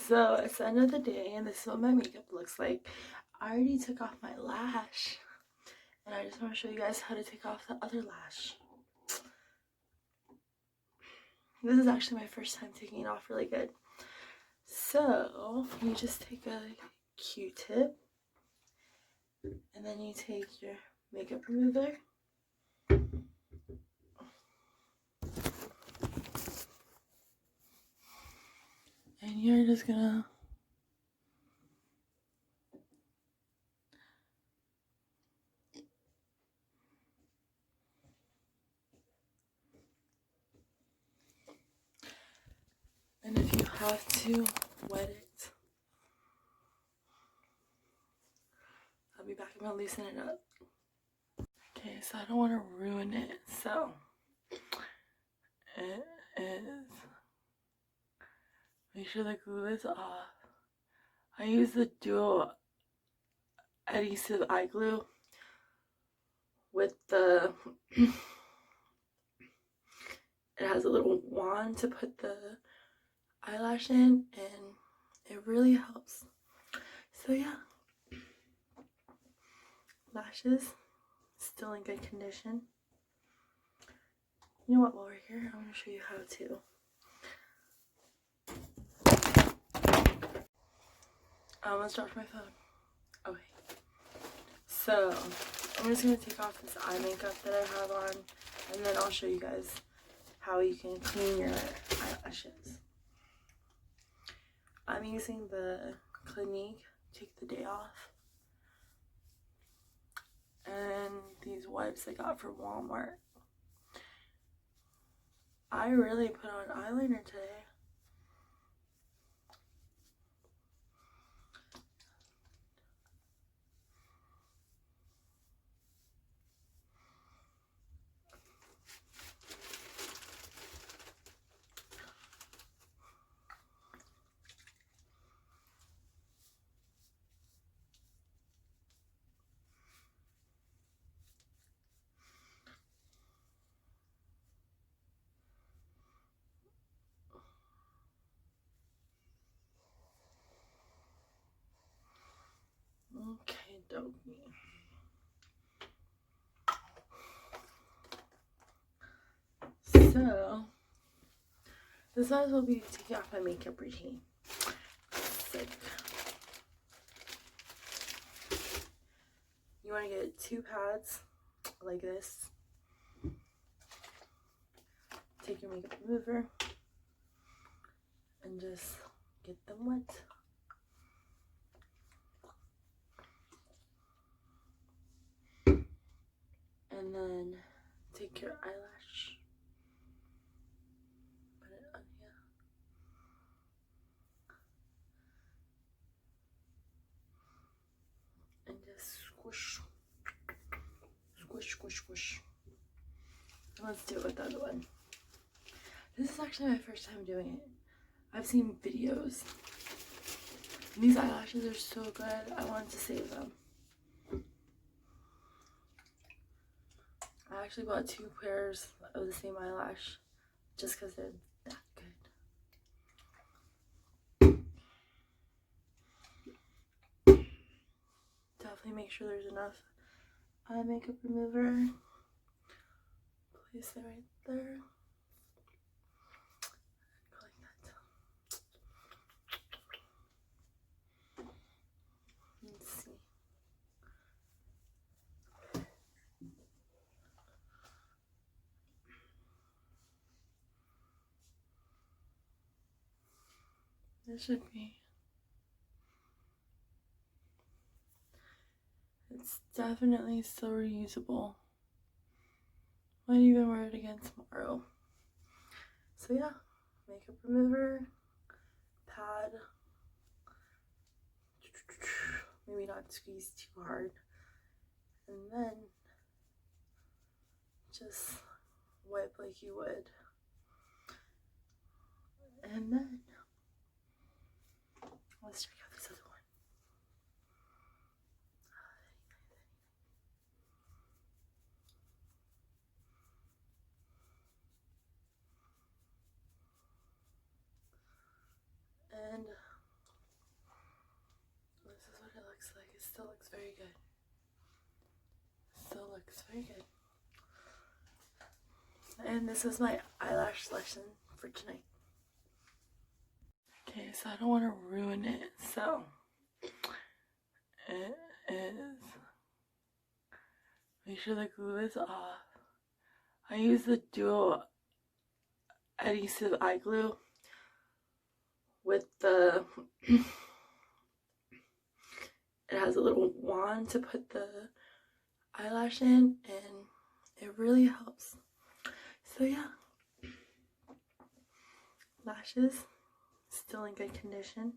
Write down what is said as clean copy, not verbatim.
So it's the end of the day and this is what my makeup looks like. I already took off my lash and I just want to show you guys how to take off the other lash. This is actually my first time taking it off really good. So you just take a Q-tip and then you take your makeup remover and you're just gonna and if you have to wet it, I'll be back. I'm gonna loosen it up. Okay, so I don't want to ruin it, so it is, make sure the glue is off. I use the dual adhesive eye glue with the it has a little wand to put the eyelash in and it really helps. So yeah, lashes still in good condition. You know what, while we're here, I'm going to show you how to. I'm going to start with my phone. Okay. So, I'm just going to take off this eye makeup that I have on, and then I'll show you guys how you can clean your eyelashes. I'm using the Clinique Take the Day Off. And these wipes I got from Walmart. I really put on eyeliner today. Okay, dokie. So, this might as well be taking off my makeup routine. Sick. You want to get 2 pads like this. Take your makeup remover and just get them wet. And then take your eyelash, put it on here. And just squish. Squish, squish, squish. Let's do it with the other one. This is actually my first time doing it. I've seen videos. And these eyelashes are so good. I wanted to save them. I actually bought 2 pairs of the same eyelash just because they're that good. Definitely make sure there's enough eye makeup remover. Place it right there. Go like that. Let's see. This should be. It's definitely still reusable. Might even wear it again tomorrow. So yeah, makeup remover, pad. Maybe not squeeze too hard. And then just wipe like you would. And then let's check out this other one. And Still looks very good. Still looks very good. And this is my eyelash lesson for tonight. Okay, so I don't want to ruin it, so it is, make sure the glue is off. I use the dual adhesive eye glue with the it has a little wand to put the eyelash in, and it really helps. So yeah, lashes still in good condition.